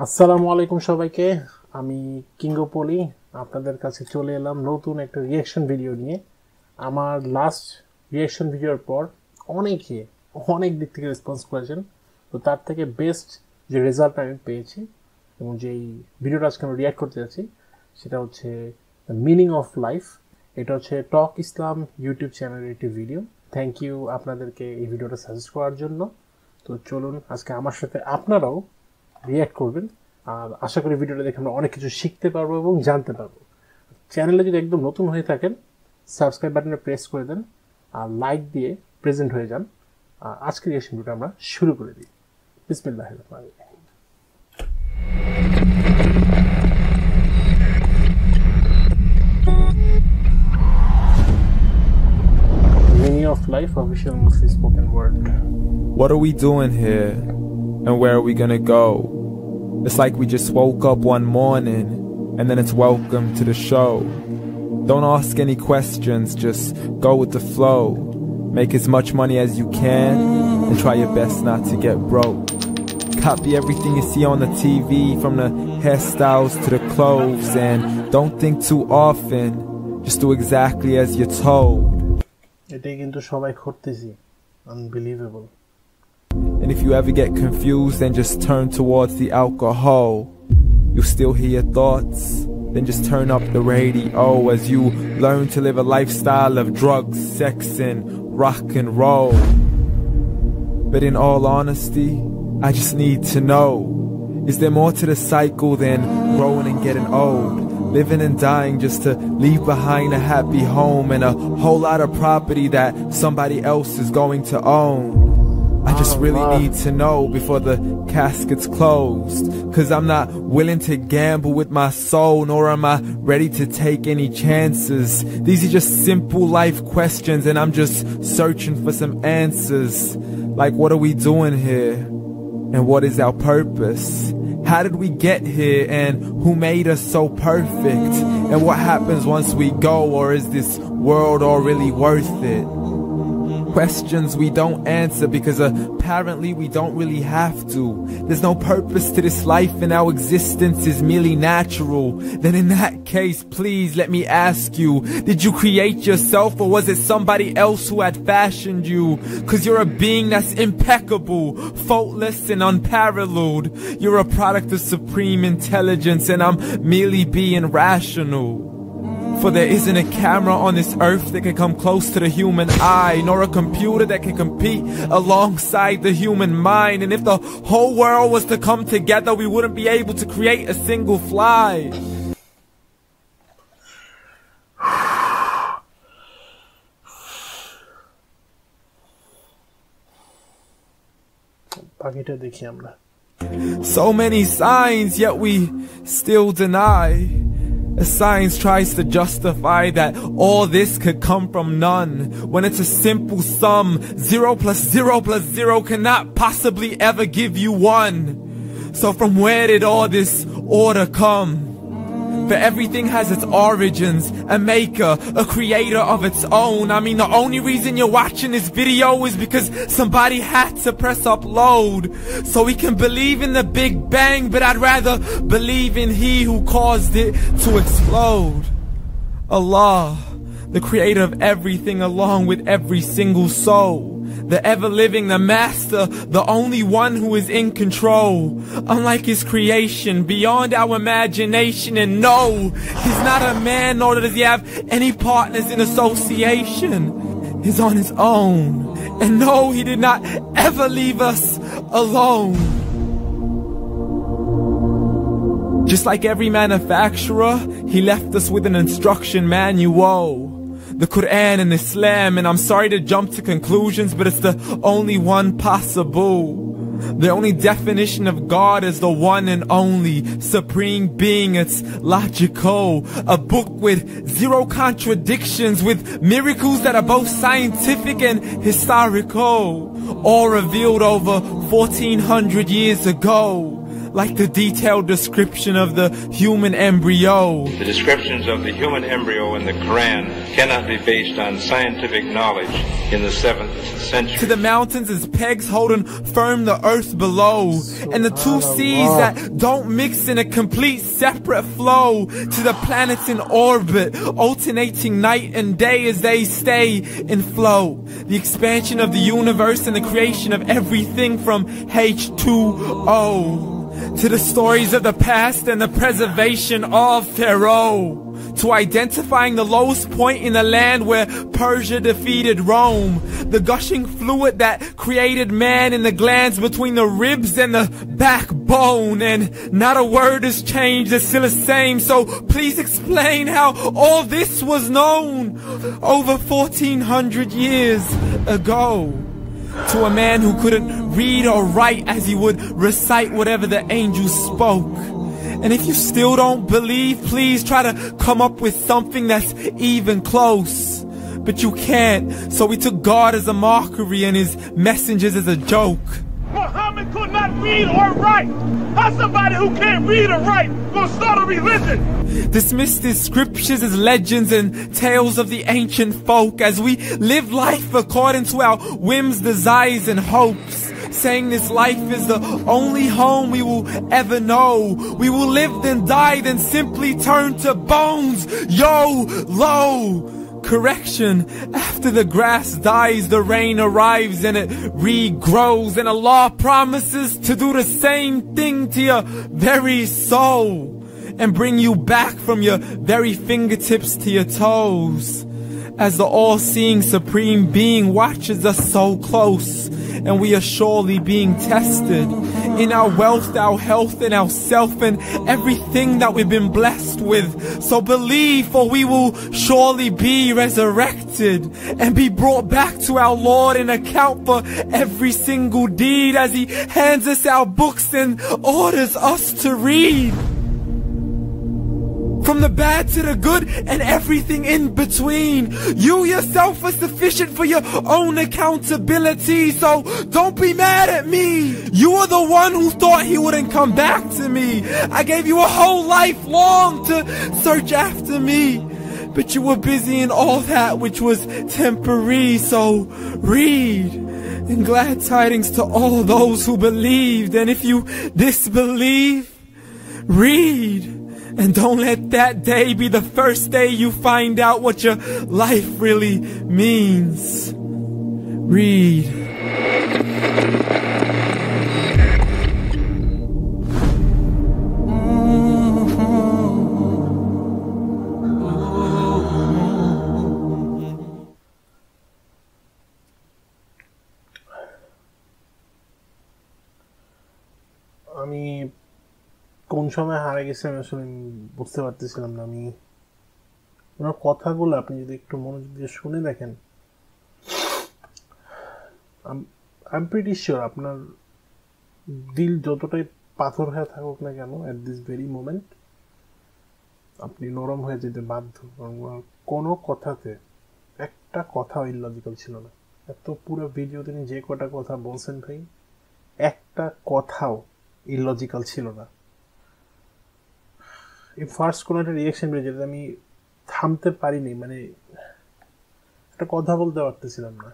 আসসালামু আলাইকুম সবাইকে। আমি কিংগো পলি আপনাদের কাছে চলে এলাম নতুন একটা রিঅ্যাকশন ভিডিও নিয়ে। আমার লাস্ট রিঅ্যাকশন ভিডিওর পর অনেক দিক থেকে রেসপন্স করেছেন, তো তার থেকে বেস্ট যে রেজাল্ট আমি পেয়েছি এবং যেই ভিডিওটা আজকে আমি রিঅ্যাক্ট করতে যাচ্ছি সেটা হচ্ছে দ্য মিনিং অফ লাইফ। এটা হচ্ছে টক ইসলাম ইউটিউব চ্যানেলের একটি ভিডিও। থ্যাংক ইউ আপনাদেরকে এই ভিডিওটা সাজেস্ট করার জন্য। তো চলুন আজকে আমার সাথে আপনারাও রিঅ্যাক্ট করবেন, আর আশা করি ভিডিওটা দেখে আমরা অনেক কিছু শিখতে পারবো এবং জানতে পারবো। চ্যানেলে যদি একদম নতুন হয়ে থাকেন সাবস্ক্রাইব বাটনে প্রেস করে দেন আর লাইক দিয়ে প্রেজেন্ট হয়ে যান। আর আজকের রিঅ্যাকশন ভিডিওটা আমরা শুরু করে দিই। বিসমিল্লাহির রহমানির রহিম। Meaning of life, official Muslim spoken word. What are we doing here? And where are we gonna go? It's like we just woke up one morning and then it's welcome to the show. Don't ask any questions, just go with the flow. Make as much money as you can and try your best not to get broke. Copy everything you see on the TV, from the hairstyles to the clothes, and don't think too often, just do exactly as you're told. এটাই কিন্তু সবাই করতেছি, unbelievable. And if you ever get confused, then just turn towards the alcohol. You still hear your thoughts, then just turn up the radio as you learn to live a lifestyle of drugs, sex and rock and roll. But in all honesty, I just need to know, is there more to the cycle than growing and getting old? Living and dying just to leave behind a happy home and a whole lot of property that somebody else is going to own. I just really need to know before the casket's closed, 'cause I'm not willing to gamble with my soul, nor am I ready to take any chances. These are just simple life questions and I'm just searching for some answers. Like, what are we doing here? And what is our purpose? How did we get here, and who made us so perfect? And what happens once we go, or is this world all really worth it? Questions we don't answer because apparently we don't really have to. There's no purpose to this life and our existence is merely natural. Then in that case, please let me ask you, did you create yourself or was it somebody else who had fashioned you? 'Cause you're a being that's impeccable, faultless and unparalleled. You're a product of supreme intelligence and I'm merely being rational. For there isn't a camera on this earth that can come close to the human eye, nor a computer that can compete alongside the human mind. And if the whole world was to come together, we wouldn't be able to create a single fly. বাকিটা দেখি আমরা। So many signs, yet we still deny. As science tries to justify that all this could come from none, when it's a simple sum, 0 plus 0 plus 0 cannot possibly ever give you 1. So from where did all this order come? For everything has its origins, a maker, a creator of its own. I mean, the only reason you're watching this video is because somebody had to press upload. So we can believe in the Big Bang, but I'd rather believe in He who caused it to explode. Allah, the creator of everything along with every single soul. The ever-living, the master, the only one who is in control. Unlike his creation, beyond our imagination. And no, he's not a man, nor does he have any partners in association. He's on his own. And no, he did not ever leave us alone. Just like every manufacturer, he left us with an instruction manual. The Quran and Islam, and I'm sorry to jump to conclusions, but it's the only one possible. The only definition of God is the one and only supreme being. It's logical, a book with 0 contradictions, with miracles that are both scientific and historical, all revealed over 1400 years ago. like the detailed description of the human embryo. The descriptions of the human embryo in the Quran cannot be based on scientific knowledge in the 7th century. To the mountains as pegs holding firm the earth below, and the two seas that don't mix in a complete separate flow. To the planets in orbit, alternating night and day as they stay in flow. The expansion of the universe and the creation of everything from H2O. To the stories of the past and the preservation of Pharaoh. To identifying the lowest point in the land where Persia defeated Rome. The gushing fluid that created man in the glands between the ribs and the backbone. And not a word has changed, it's still the same. So please explain how all this was known over 1400 years ago. To a man who couldn't read or write as he would recite whatever the angels spoke. And if you still don't believe, please try to come up with something that's even close. But you can't, so we took God as a mockery and his messengers as a joke. Muhammad could not read or write. How's somebody who can't read or write gonna start a religion? Dismissed his scriptures as legends and tales of the ancient folk as we live life according to our whims, desires, and hopes. Saying this life is the only home we will ever know. We will live then die, then simply turn to bones. Low. Correction, after the grass dies, the rain arrives and it regrows. And Allah promises to do the same thing to your very soul and bring you back from your very fingertips to your toes. As the all-seeing supreme being watches us so close, and we are surely being tested in our wealth, our health, and our self, and everything that we've been blessed with. So believe, for we will surely be resurrected and be brought back to our Lord and account for every single deed as he hands us our books and orders us to read. From the bad to the good and everything in between. You yourself are sufficient for your own accountability, so don't be mad at me. You are the one who thought he wouldn't come back to me. I gave you a whole life long to search after me, but you were busy in all that which was temporary. So read, and glad tidings to all those who believed. And if you disbelieve, read. And don't let that day be the first day you find out what your life really means. Read. আমি কোন সময় হারিয়ে গেছি আমি আসলে বুঝতে পারতেছিলাম না। আমি ওনার কথাগুলো আপনি যদি একটু মনোযোগ দিয়ে শুনে দেখেন, আই এম প্রিটি শিওর আপনার দিল যতটাই পাথর হয়ে থাকুক না কেন, অ্যাট দিস ভেরি মোমেন্ট আপনি নরম হয়ে যেতে বাধ্য। কোনো কথাতে একটা কথাও ইললজিক্যাল ছিল না। এত পুরো ভিডিও তিনি যে কটা কথা বলছেন ভাই, একটা কথাও ইললজিক্যাল ছিল না। এই ফার্স্ট কোনো একটা রিয়াকশন ভিডিও যেটা আমি থামতে পারিনি, মানে একটা কথা বলতে পারতেছিলাম না।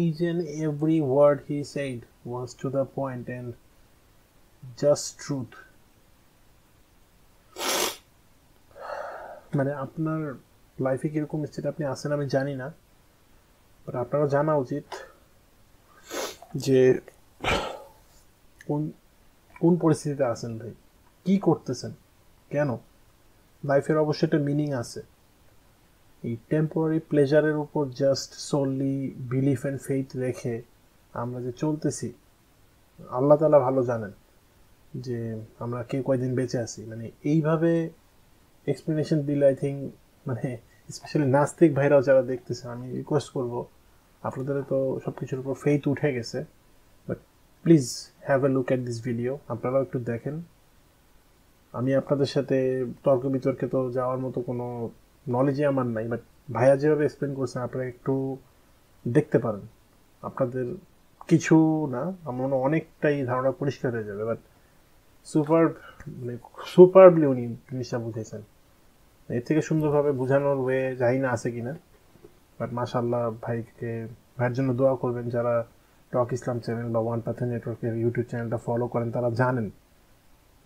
Each and every word he said was to the point and just truth. মানে আপনার লাইফে কিরকম স্টেট আপনি আছেন আমি জানি না, বাট আপনারা জানা উচিত যে কোন পরিস্থিতিতে আছেন ভাই, কি করতেছেন, কেন। লাইফের অবশ্যই একটা মিনিং আছে। এই টেম্পোরারি প্লেজারের উপর just solely belief and faith রেখে আমরা যে চলতেছি, আল্লাহ তাআলা ভালো জানেন যে আমরা কে কয়দিন বেঁচে আছি। মানে এইভাবে এক্সপ্লেনেশন দিলে আই থিঙ্ক মানে স্পেশালি নাস্তিক ভাইরাও যারা দেখতেছেন, আমি রিকোয়েস্ট করবো, আপনাদের তো সব কিছুর উপর ফেইথ উঠে গেছে, but please have a look at this video, আপনারাও একটু দেখেন। আমি আপনাদের সাথে তর্ক বিতর্কে তো যাওয়ার মতো কোনো নলেজই আমার নাই, বাট ভাইয়া যেভাবে এক্সপ্লেন করছেন আপনারা একটু দেখতে পারেন, আপনাদের কিছু না আমার মনে অনেকটাই ধারণা পরিষ্কার হয়ে যাবে। বাট মানে সুপারবলি উনি জিনিসটা বুঝেছেন। এর থেকে সুন্দরভাবে বোঝানোর ওয়ে জানি না আছে কিনা, বাট মাশাআল্লাহ ভাইয়ের জন্য দোয়া করবেন। যারা টক ইসলাম চ্যানেল বা ওয়ান পাথর নেটওয়ার্কের ইউটিউব চ্যানেলটা ফলো করেন তারা জানেন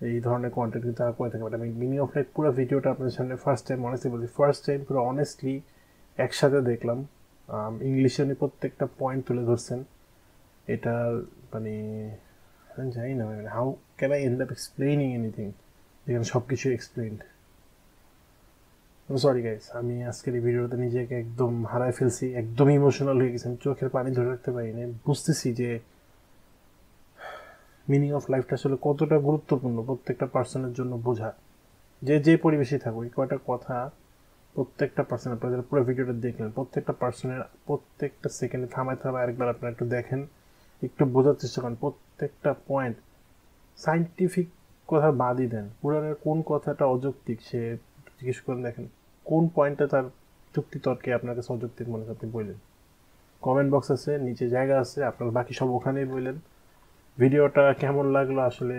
এই ধরনের কন্টেন্ট কিন্তু তারা করে থাকে। বাট আমি মিনিং অফ লাইফ পুরো ভিডিওটা আপনাদের সামনে ফার্স্ট টাইম পুরো অনেস্টলি একসাথে দেখলাম। ইংলিশে উনি প্রত্যেকটা পয়েন্ট তুলে ধরছেন। এটার মানে আমি জানি না how can I end up explaining anything, যেখানে সব কিছু এক্সপ্লেইনড। সরি গাইস, আমি আজকের এই ভিডিওতে নিজেকে একদম হারায় ফেলছি, একদম ইমোশনাল হয়ে গেছি। আমি চোখের পানি ধরে রাখতে পারিনি। বুঝতেছি যে মিনিং অফ লাইফটা আসলে কতটা গুরুত্বপূর্ণ প্রত্যেকটা পার্সনের জন্য বোঝা। যে পরিবেশে থাকুক, এই কয়টা কথা প্রত্যেকটা পার্সন, আপনারা পুরো ভিডিওটা দেখলেন, প্রত্যেকটা পার্সনের প্রত্যেকটা সেকেন্ডে থামায় আরেকবার আপনারা একটু দেখেন, একটু বোঝার চেষ্টা করেন। প্রত্যেকটা পয়েন্ট সাইন্টিফিক কথা বাদই দেন, পুরাণের কোন কথাটা অযৌক্তিক সে জিজ্ঞেস করেন, দেখেন কোন পয়েন্টটা তার যুক্তি তর্কে আপনার কাছে অযৌক্তিক মনে হয় আপনি বললেন। কমেন্ট বক্স আছে, নিচে জায়গা আছে, আপনার বাকি সব ওখানেই বললেন। ভিডিওটা কেমন লাগলো আসলে,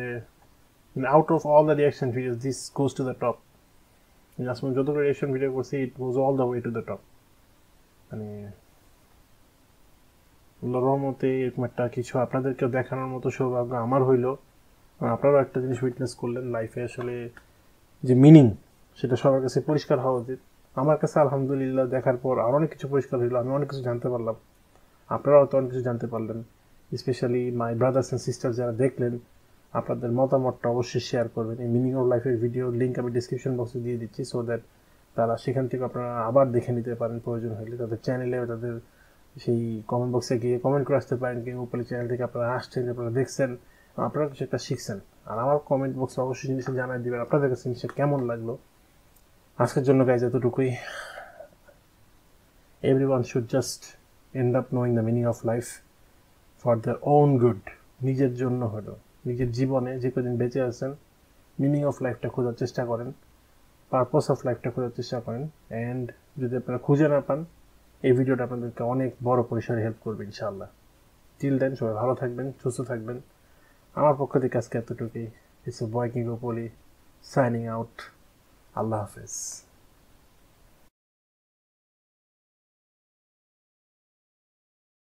out of all the reaction videos this goes to the top. আসলে যতগুলো রিয়াকশন ভিডিও করছি it goes all the way to the top. মানে আল্লাহর রহমতে এরকম একটা কিছু আপনাদেরকে দেখানোর মতো সৌভাগ্য আমার হইলো। আপনারাও একটা জিনিস উইটনেস করলেন লাইফে, আসলে যে মিনিং সেটা সবার কাছে পরিষ্কার হওয়া উচিত। আমার কাছে আলহামদুলিল্লাহ দেখার পর আরও অনেক কিছু পরিষ্কার হইলো, আমি অনেক কিছু জানতে পারলাম, আপনারাও তো অনেক কিছু জানতে পারলেন। Specially my brothers and sister যারা দেখলেন, আপনাদের মতামতটা অবশ্যই শেয়ার করবেন। এই মিনিং অফ লাইফের ভিডিও লিঙ্ক আমি ডিসক্রিপশন বক্সে দিয়ে দিচ্ছি, সো দ্যাট তারা সেখান থেকে আপনারা আবার দেখে নিতে পারেন প্রয়োজন হলে। তাদের চ্যানেলে তাদের সেই কমেন্ট বক্সে গিয়ে কমেন্ট করে আসতে পারেন, কিংবা উপরে চ্যানেল থেকে আপনারা আসছেন, আপনারা দেখছেন, আপনারা কিছু একটা শিখছেন। আর আমার কমেন্ট বক্সে অবশ্যই জিনিসটা জানাই দিবেন আপনাদের কাছে জিনিসটা কেমন লাগলো। আজকের জন্য গাইজ এতটুকুই। Everyone should just end up knowing the meaning of life for their own good. নিজের জন্য হলো, নিজের জীবনে যে কদিন বেঁচে আছেন মিনিং অফ লাইফটা খোঁজার চেষ্টা করেন, পারপাস অফ লাইফটা খোঁজার চেষ্টা করেন। অ্যান্ড যদি আপনারা খুঁজে না পান, এই ভিডিওটা আপনাদেরকে অনেক বড় পরিসরে হেল্প করবে ইনশাআল্লাহ। টিল দেন সবাই ভালো থাকবেন, সুস্থ থাকবেন। আমার পক্ষ থেকে আজকে এতটুকুই। ইটস এ বয় কিংগো পলি সাইনিং আউট। আল্লাহ হাফেজ।